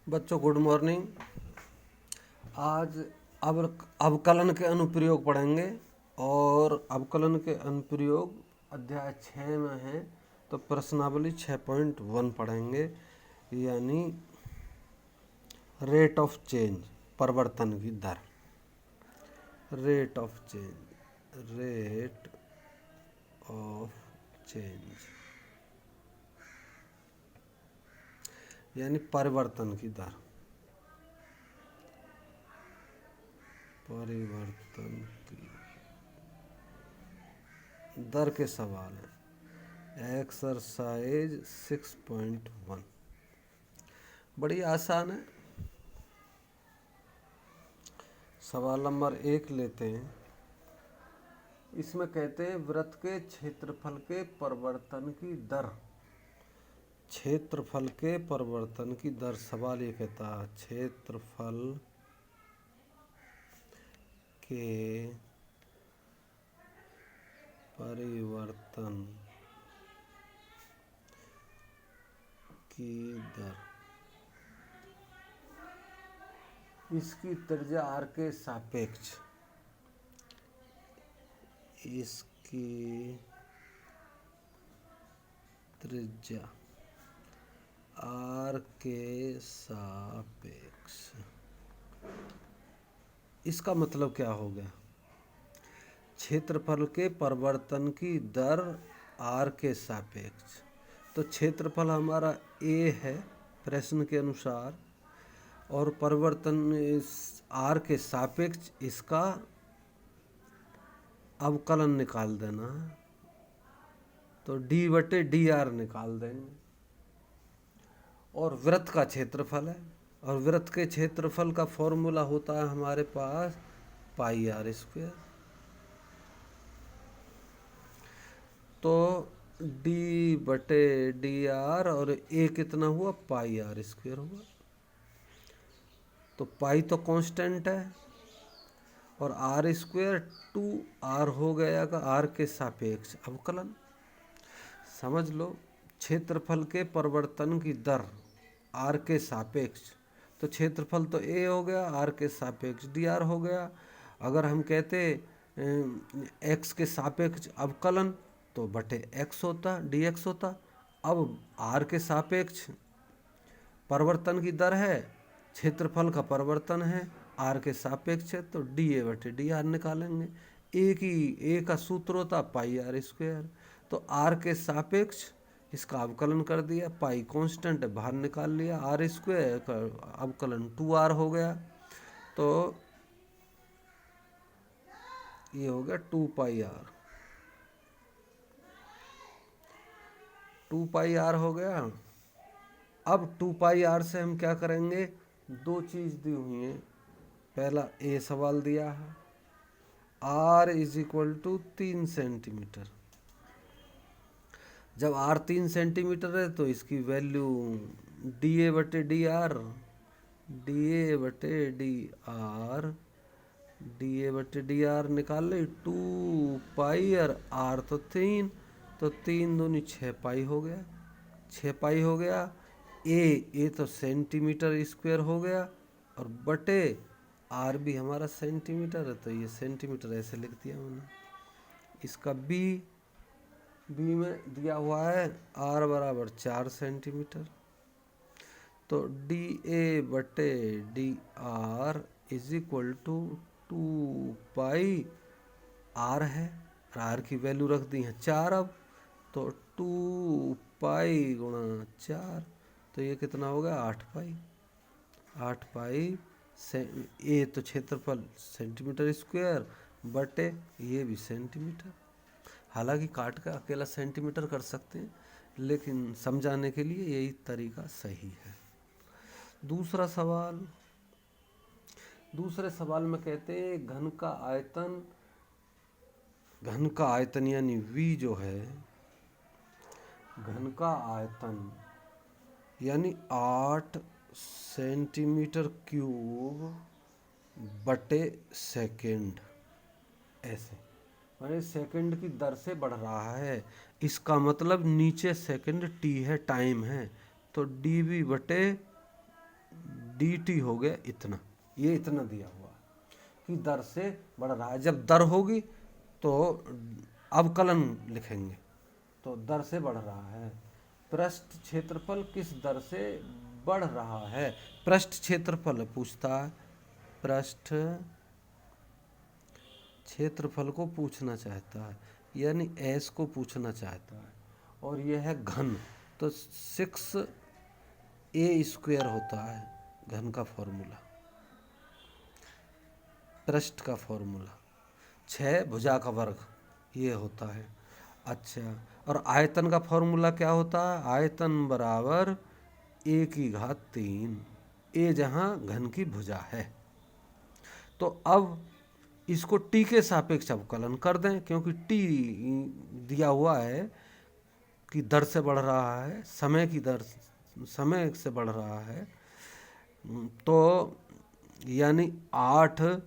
बच्चों good morning. आज अवकलन के अनुप्रयोग पढ़ेंगे और अवकलन के अनुप्रयोग अध्याय 6 में है। तो प्रश्नावली 6.1 पढ़ेंगे, यानी रेट ऑफ चेंज, परिवर्तन की दर। रेट ऑफ चेंज यानी परिवर्तन की दर। परिवर्तन की दर के सवाल है। एक्सरसाइज 6.1 बड़ी आसान है। सवाल नंबर 1 लेते हैं। इसमें कहते हैं वृत्त के क्षेत्रफल के परिवर्तन की दर। क्षेत्रफल के परिवर्तन की दर। सवाल ये कहता है क्षेत्रफल के परिवर्तन की दर, इसकी त्रिज्या r के सापेक्ष, इसकी त्रिज्या r के सापेक्ष। इसका मतलब क्या हो गया? क्षेत्रफल के परिवर्तन की दर r के सापेक्ष। तो क्षेत्रफल हमारा a है प्रश्न के अनुसार, और परिवर्तन इस r के सापेक्ष इसका अवकलन निकाल देना। तो d/dr निकाल देंगे। और वृत्त का क्षेत्रफल है, और वृत्त के क्षेत्रफल का फॉर्मूला होता है हमारे पास πr²। तो d/dr और a कितना हुआ? πr² हुआ। तो पाई तो कांस्टेंट है और r² 2r हो गया का r के सापेक्ष अवकलन। समझ लो, क्षेत्रफल के परिवर्तन की दर r के सापेक्ष। तो क्षेत्रफल तो a हो गया, r के सापेक्ष dr हो गया। अगर हम कहते x के सापेक्ष अवकलन तो बटे x होता, dx होता। अब r के सापेक्ष परिवर्तन की दर है, क्षेत्रफल का परिवर्तन है, r के सापेक्ष है, तो dA/dr निकालेंगे। a का सूत्र होता πr²। तो r के सापेक्ष इसका अवकलन कर दिया, पाई कांस्टेंट बाहर निकाल लिया, r² का अवकलन 2r हो गया। तो ये हो गया 2πr। 2πr हो गया। अब 2πr से हम क्या करेंगे? दो चीज दी हुई है। पहला ए सवाल दिया है r = 3 सेंटीमीटर। जब r 3 सेंटीमीटर है तो इसकी वैल्यू dA/dr निकाल ले। 2π और r तो 3, तो 3 दूनी 6π हो गया। 6π हो गया। ए तो सेंटीमीटर² हो गया, और बटे r भी हमारा सेंटीमीटर है, तो ये सेंटीमीटर ऐसे लिख दिया मैंने। इसका बी में दिया हुआ है r बराबर 4 सेंटीमीटर। तो dA/dr = 2πr है, और r की वैल्यू रख दी है 4। अब तो 2π × 4, तो ये कितना हो गया? 8π। 8π ए तो क्षेत्रफल सेंटीमीटर², बटे ये भी सेंटीमीटर। हालांकि काट कर अकेला सेंटीमीटर कर सकते हैं, लेकिन समझाने के लिए यही तरीका सही है। दूसरे सवाल में कहते हैं घन का आयतन यानी V जो है, घन का आयतन यानी 8 सेंटीमीटर³ बटे सेकंड। ऐसे माने सेकंड की दर से बढ़ रहा है। इसका मतलब नीचे सेकंड t है, टाइम है, तो dv/dt डी टी हो गया इतना, ये इतना दिया हुआ कि दर से बढ़ रहा है। जब दर होगी तो अवकलन लिखेंगे, तो दर से बढ़ रहा है। पृष्ठ क्षेत्रफल किस दर से बढ़ रहा है? पृष्ठ क्षेत्रफल पूछता है, पृष्ठ क्षेत्रफल को पूछना चाहता है, यानी एस को पूछना चाहता है, और यह है घन, तो 6a² होता है घन का फॉर्मूला, पृष्ठ का फॉर्मूला। 6 भुजा का वर्ग ये होता है। अच्छा, और आयतन का फॉर्मूला क्या होता है? आयतन बराबर a⁻3, ए जहाँ घन की भुजा है। तो अब इसको टी के सापेक्ष अवकलन कर दें, क्योंकि टी दिया हुआ है कि दर से बढ़ रहा है, समय की दर, समय से बढ़ रहा है, तो यानी 8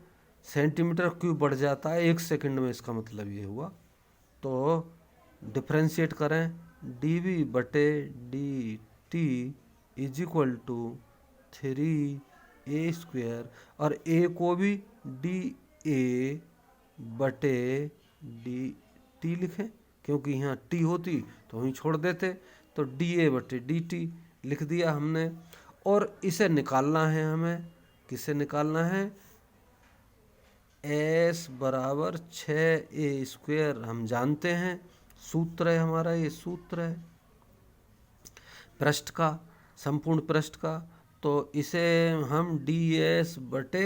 सेंटीमीटर क्यूब बढ़ जाता है 1 सेकंड में, इसका मतलब ये हुआ। तो डिफ्रेंशिएट करें, dv/dt is equal to 3a², और a को भी dA/dt लिखें, क्योंकि यहाँ t होती तो वहीं छोड़ देते, तो dA/dt लिख दिया हमने। और इसे निकालना है हमें, किसे निकालना है? s बराबर 6a² हम जानते हैं, सूत्र है हमारा, ये सूत्र है पृष्ठ का, संपूर्ण पृष्ठ का। तो इसे हम ds/dt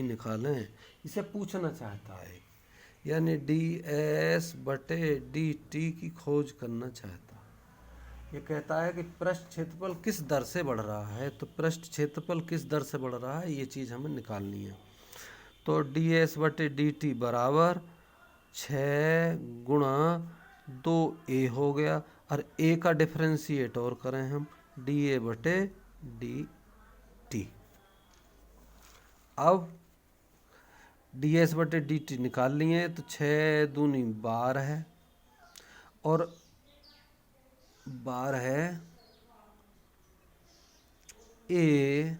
निकालें, इसे पूछना चाहता है, यानी ds/dt की खोज करना चाहता है। ये कहता है कि पृष्ठ क्षेत्रफल किस दर से बढ़ रहा है, तो पृष्ठ क्षेत्रफल किस दर से बढ़ रहा है, ये चीज़ हमें निकालनी है। तो ds/dt बराबर 6 गुणा 2a हो गया, और a का डिफ्रेंशिएट और करें हम, dA/dt। अब ds/dt निकाल लिए, तो 6 दूनी 12 है, और 12 है a,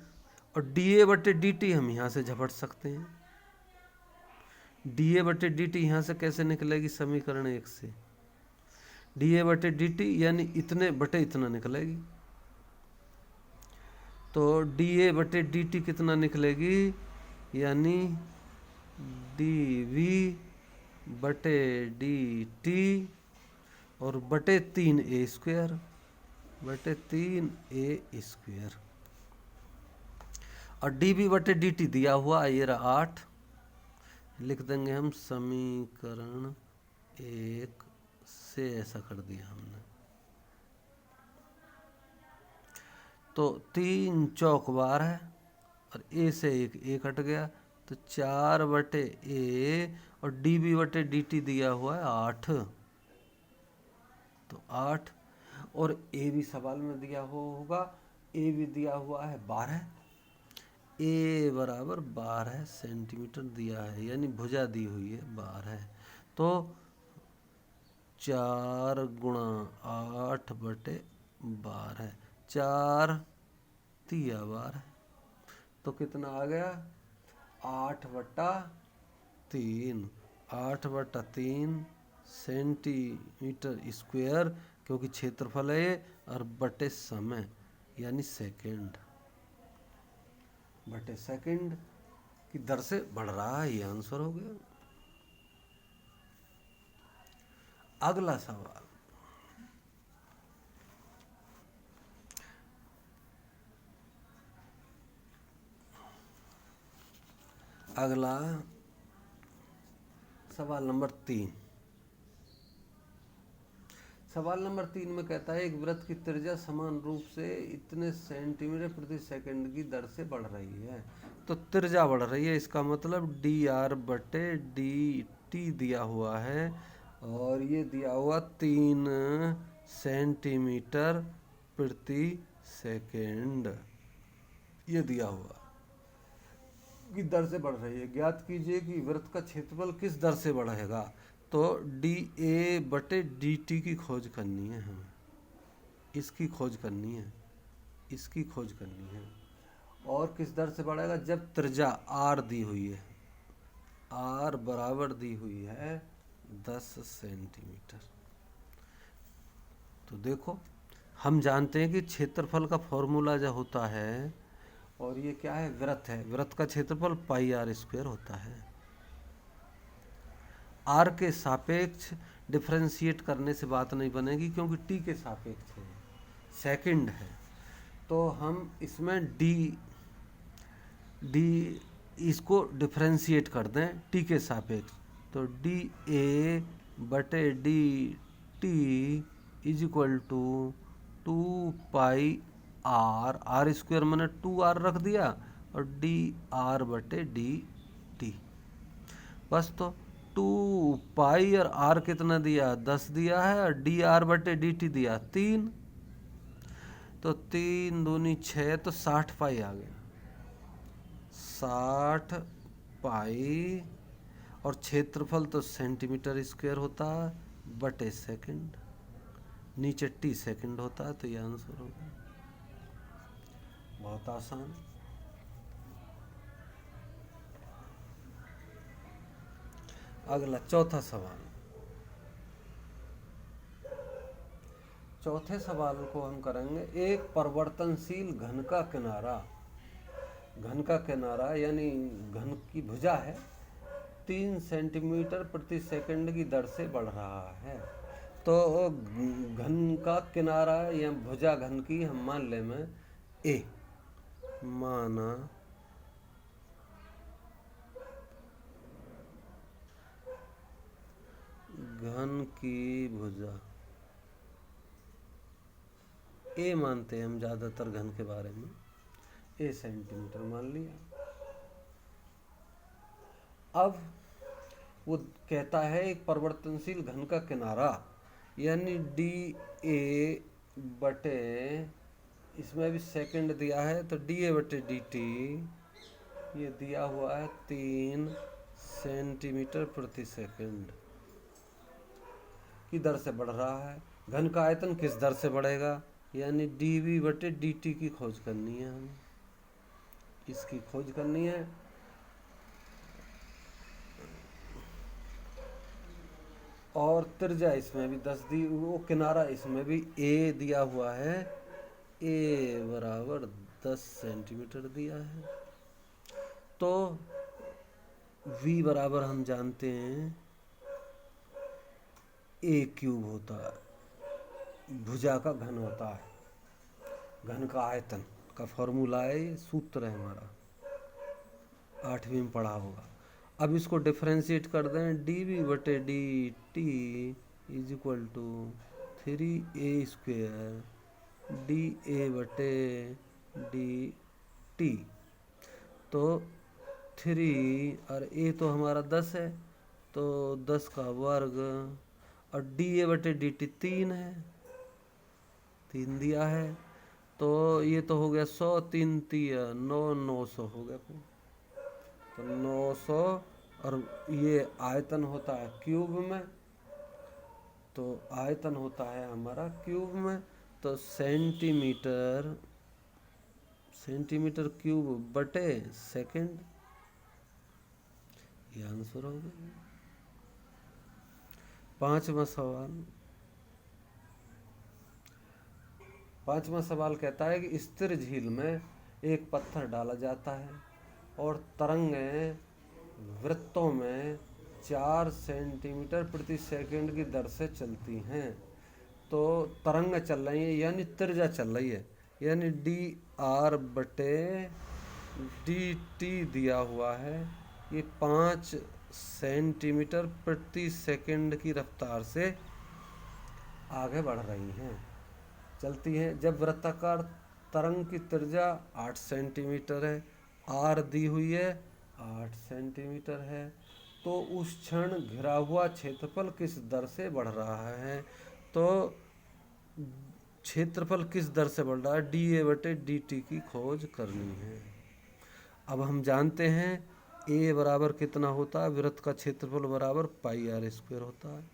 और dA/dt हम यहाँ से झपट सकते हैं। dA/dt यहाँ से कैसे निकलेगी? समीकरण 1 से dA/dt यानी इतने बटे इतना निकलेगी। तो dA/dt कितना निकलेगी? यानी dV/dt और बटे 3a², बटे 3a², और dV/dt दिया हुआ ये रहा 8, लिख देंगे हम समीकरण 1 से, ऐसा कर दिया हमने। तो 3 चौक 12 है, और a से एक a कट गया, तो 4/a, और dV/dt दिया हुआ है 8, तो 8, और a भी सवाल में दिया होगा, a भी दिया हुआ है 12, a बराबर 12 सेंटीमीटर दिया है, यानी भुजा दी हुई है 12। तो 4 गुणा 8/12, 4 तिया 12, तो कितना आ गया? 8/3, 8/3 सेंटीमीटर², क्योंकि क्षेत्रफल है, और बटे समय यानी सेकंड, बटे सेकंड की दर से बढ़ रहा है, ये आंसर हो गया। अगला सवाल, अगला सवाल नंबर 3। सवाल नंबर 3 में कहता है एक वृत्त की त्रिज्या समान रूप से इतने सेंटीमीटर प्रति सेकंड की दर से बढ़ रही है। तो त्रिज्या बढ़ रही है, इसका मतलब dr/dt दिया हुआ है, और ये दिया हुआ 3 सेंटीमीटर प्रति सेकंड, ये दिया हुआ की दर से बढ़ रही है। ज्ञात कीजिए कि वृत्त का क्षेत्रफल किस दर से बढ़ेगा। तो dA/dt की खोज करनी है हमें, इसकी खोज करनी है। इसकी खोज करनी है। और किस दर से बढ़ेगा? जब त्रिज्या आर दी हुई है, आर बराबर दी हुई है 10 सेंटीमीटर। तो देखो हम जानते हैं कि क्षेत्रफल का फॉर्मूला जो होता है, और ये क्या है? वृत्त है, वृत्त का क्षेत्रफल पाई आर स्क्वायर होता है। आर के सापेक्ष डिफरेंशिएट करने से बात नहीं बनेगी, क्योंकि टी के सापेक्ष है, सेकंड है। तो हम इसमें डी इसको डिफरेंशिएट कर दें टी के सापेक्ष, तो डी ए बटे D T is equal to 2 pi R square मैंने 2 आर रख दिया, और डी आर बटे डी टी। बस तो 2 पाई और आर कितना दिया? 10 दिया है, और डी आर बटे डी टी दिया 3, तो 3 दूनी 6, तो 60 पाई आ गया। 60 पाई, और क्षेत्रफल तो सेंटीमीटर स्क्वायर होता है बटे सेकंड, नीचे टी सेकंड होता है, तो ये आंसर होगा। बहुत आसान। अगला चौथा सवाल। चौथे सवाल को हम करेंगे, एक परिवर्तनशील घन का किनारा यानी घन की भुजा है 3 सेंटीमीटर प्रति सेकंड की दर से बढ़ रहा है। तो घन का किनारा या भुजा घन की हम मान ले में ए, माना घन की भुजा ए मानते हैं हम ज़्यादातर घन के बारे में, ए सेंटीमीटर मान लिया। अब वो कहता है एक परिवर्तनशील घन का किनारा यानी डी ए बटे, इसमें भी सेकंड दिया है, तो डी ए बटे डी टी ये दिया हुआ है 3 सेंटीमीटर प्रति सेकंड की दर से बढ़ रहा है। घन का आयतन किस दर से बढ़ेगा? यानी डी वी बटे डी टी की खोज करनी है, हमें इसकी खोज करनी है। और त्रिज्या इसमें भी 10 दी, वो किनारा इसमें भी ए दिया हुआ है, ए बराबर 10 सेंटीमीटर दिया है। तो v बराबर हम जानते हैं ए क्यूब होता है, भुजा का घन होता है, घन का आयतन का फॉर्मूला है, ये सूत्र है हमारा, 8वीं में पढ़ा होगा। अब इसको डिफरेंशिएट कर दें, डी वी बटे D T is equal to 3a square D A बटे डी टी। तो 3 और a तो हमारा 10 है, तो 10 का वर्ग, और डी ए बटे डी टी 3 है, 3 दिया है, तो ये तो हो गया 100, 3 3 9 900 हो गया। तो 900, और ये आयतन होता है क्यूब में, तो आयतन होता है हमारा क्यूब में, तो सेंटीमीटर क्यूब बटे सेकंड, ये आंसर हो गया। 5वां सवाल कहता है कि स्थिर झील में एक पत्थर डाला जाता है और तरंगें वृत्तों में 4 सेंटीमीटर प्रति सेकंड की दर से चलती हैं। तो तरंगें चल रही हैं यानी त्रिज्या चल रही है, यानी डी आर बटे डी टी दिया हुआ है, ये 5 सेंटीमीटर प्रति सेकंड की रफ्तार से आगे बढ़ रही हैं, चलती हैं। जब वृत्ताकार तरंग की त्रिज्या 8 सेंटीमीटर है, आर दी हुई है 8 सेंटीमीटर है, तो उस क्षण घिरा हुआ क्षेत्रफल किस दर से बढ़ रहा है? तो क्षेत्रफल किस दर से बढ़ रहा है? डी ए बटे डी टी की खोज करनी है। अब हम जानते हैं ए बराबर कितना होता है? वृत्त का क्षेत्रफल बराबर पाई आर स्क्वायर होता है।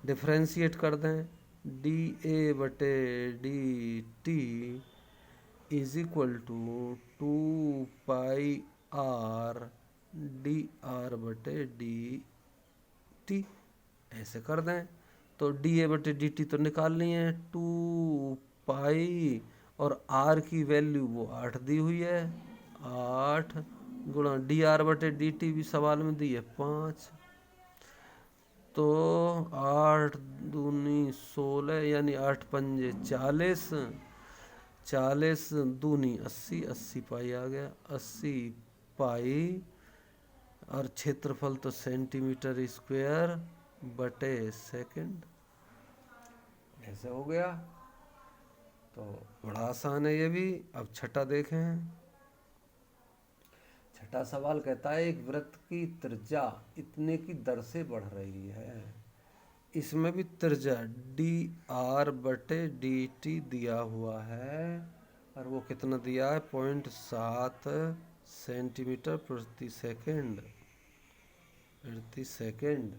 डिफरेंशिएट कर दें, डी ए बटे D T is equal to 2 pi D R बटे डी टी। ऐसे कर दें तो डी ए बटे डी टी तो निकालनी है, 2 पाई और आर की वैल्यू वो 8 दी हुई है, 8 गुणा डी आर बटे डी टी भी सवाल में दी है 5, तो 8 दूनी 16 यानी 8 पंजे 40, 40 दूनी 80, 80 पाई आ गया, 80 पाई और क्षेत्रफल तो सेंटीमीटर स्क्वायर बटे सेकंड। ऐसे हो गया, तो बड़ा आसान है ये भी। अब छठा देखें। छठा सवाल कहता है एक वृत्त की त्रिज्या इतने की दर से बढ़ रही है, इसमें भी त्रिज्या डी आर बटे डी टी दिया हुआ है और वो कितना दिया है 0.7 सेंटीमीटर प्रति सेकंड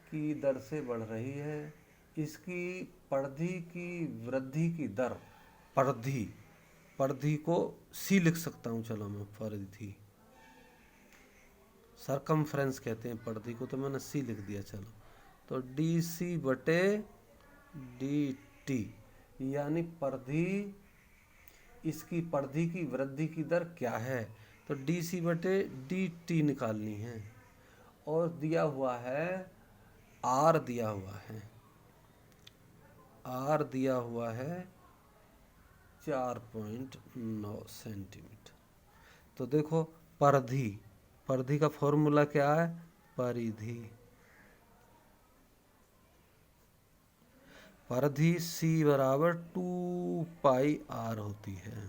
की दर से बढ़ रही है। इसकी परिधि की वृद्धि की दर, परिधि को सी लिख सकता हूँ, चलो मैं परिधि, सरकमफ्रेंस कहते हैं परिधि को, तो मैंने सी लिख दिया। चलो तो डी सी बटे डी टी यानी परिधि, इसकी परिधि की वृद्धि की दर क्या है, तो डी सी बटे डी टी निकालनी है और दिया हुआ है आर, दिया हुआ है 4.9 सेंटीमीटर। तो देखो परिधि का फॉर्मूला क्या है, परिधि C बराबर 2 पाई R होती है।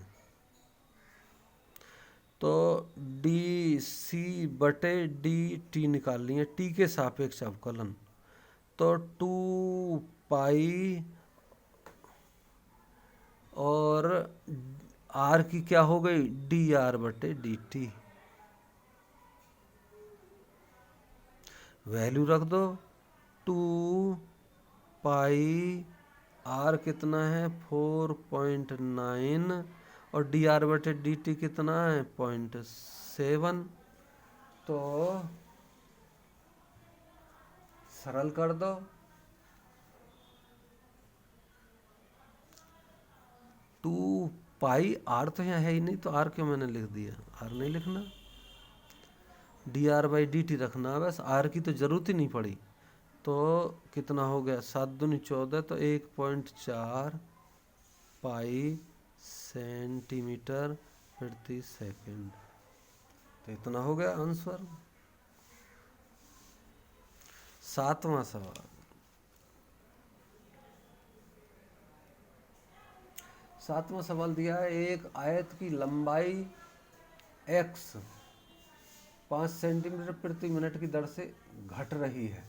तो डी सी बटे डी टी निकालनी है, टी के सापेक्ष अवकलन, तो 2 पाई और आर की क्या हो गई डी आर बटे डी टी, वैल्यू रख दो 2 पाई आर कितना है 4.9 और डी आर बटे डी टी कितना है 0.7, तो सरल कर दो, टू पाई आर तो यहाँ है ही नहीं, तो आर क्यों मैंने लिख दिया, आर नहीं लिखना, D R by D T रखना, बस आर की तो जरूरत ही नहीं पड़ी। तो कितना हो गया 7 दूनी 14, तो 1.4 पाई सेंटीमीटर प्रति सेकंड, तो इतना हो गया आंसर। 7वां सवाल। 7वां सवाल दिया है एक आयत की लंबाई x 5 सेंटीमीटर प्रति मिनट की दर से घट रही है।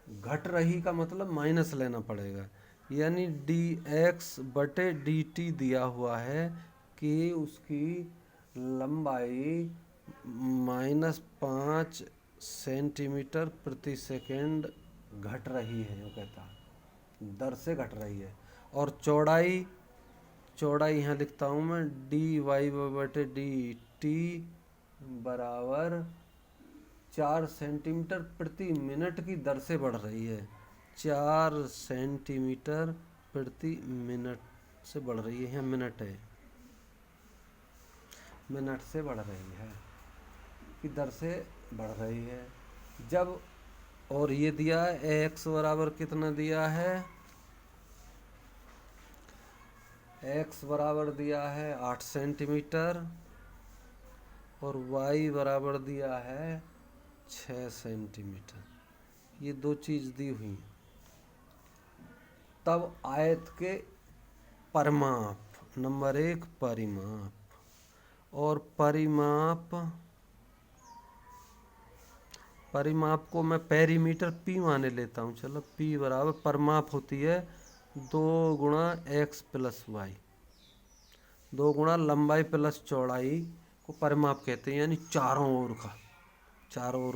घट रही का मतलब माइनस लेना पड़ेगा, यानी डी एक्स बटे डी टी दिया हुआ है कि उसकी लंबाई -5 सेंटीमीटर प्रति सेकंड घट रही है, वो कहता है दर से घट रही है। और चौड़ाई यहाँ लिखता हूँ मैं, डी वाई बटे डी टी बराबर 4 सेंटीमीटर प्रति मिनट की दर से बढ़ रही है, 4 सेंटीमीटर प्रति मिनट से बढ़ रही है, यहाँ मिनट है, मिनट से बढ़ रही है की दर से बढ़ रही है। जब और ये दिया है एक्स बराबर कितना दिया है, एक्स बराबर दिया है 8 सेंटीमीटर और वाई बराबर दिया है 6 सेंटीमीटर, ये दो चीज़ दी हुई हैं। तब आयत के परिमाप, नंबर 1 परिमाप, और परिमाप को मैं पेरीमीटर पी माने लेता हूँ। चलो पी बराबर परिमाप होती है 2 गुणा एक्स प्लस वाई, 2 गुणा लंबाई प्लस चौड़ाई को परिमाप कहते हैं, यानी चारों ओर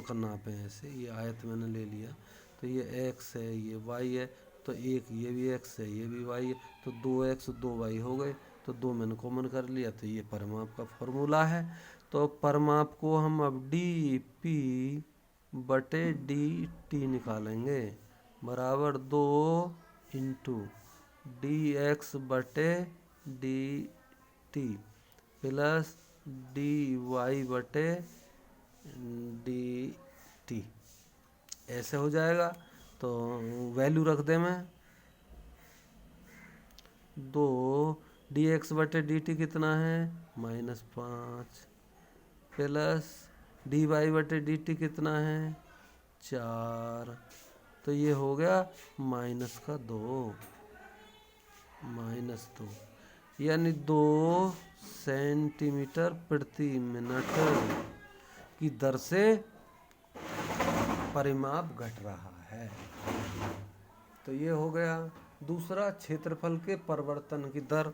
का नाप है। ऐसे ये आयत मैंने ले लिया, तो ये x है, ये y है, तो एक ये भी x है, ये भी y है, तो 2x 2y हो गए। तो 2 मैंने कॉमन कर लिया, तो ये परिमाप का फॉर्मूला है। तो परिमाप को हम अब dp बटे dt निकालेंगे, बराबर 2 इंटू dx बटे dt प्लस dy बटे dt, ऐसे हो जाएगा। तो वैल्यू रख दे मैं, 2 dx बटे dt कितना है -5 प्लस dy बटे dt कितना है 4, तो ये हो गया -2 यानी 2 सेंटीमीटर प्रति मिनट की दर से परिमाप घट रहा है। तो ये हो गया। दूसरा, क्षेत्रफल के परिवर्तन की दर,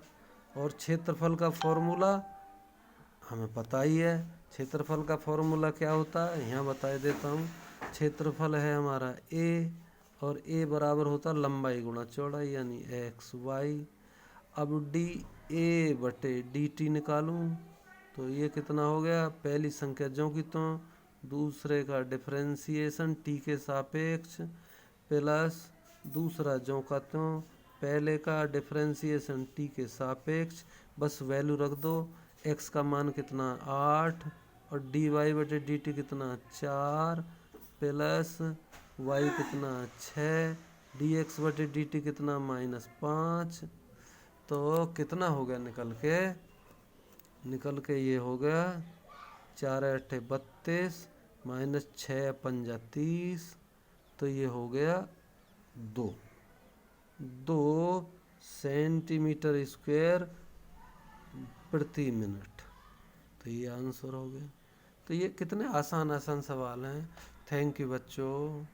और क्षेत्रफल का फॉर्मूला हमें पता ही है। क्षेत्रफल का फॉर्मूला क्या होता है, यहाँ बता देता हूँ। क्षेत्रफल है हमारा a, और a बराबर होता है लंबाई गुणा चौड़ाई, यानी xy। अब dA बटे dt निकालूं, तो ये कितना हो गया, पहली संख्या ज्यों की त्यों, दूसरे का डिफरेंशिएशन t के सापेक्ष, प्लस दूसरा ज्यों का त्यों, पहले का डिफरेंशिएशन t के सापेक्ष। बस वैल्यू रख दो, x का मान कितना 8 और dy बटे dt कितना 4 प्लस y कितना 6, dx बटे dt कितना -5। तो कितना हो गया निकल के ये हो गया 4 8 32 -6 5 30, तो ये हो गया 2 सेंटीमीटर स्क्वायर प्रति मिनट। तो ये आंसर हो गया। तो ये कितने आसान सवाल हैं। थैंक यू बच्चों।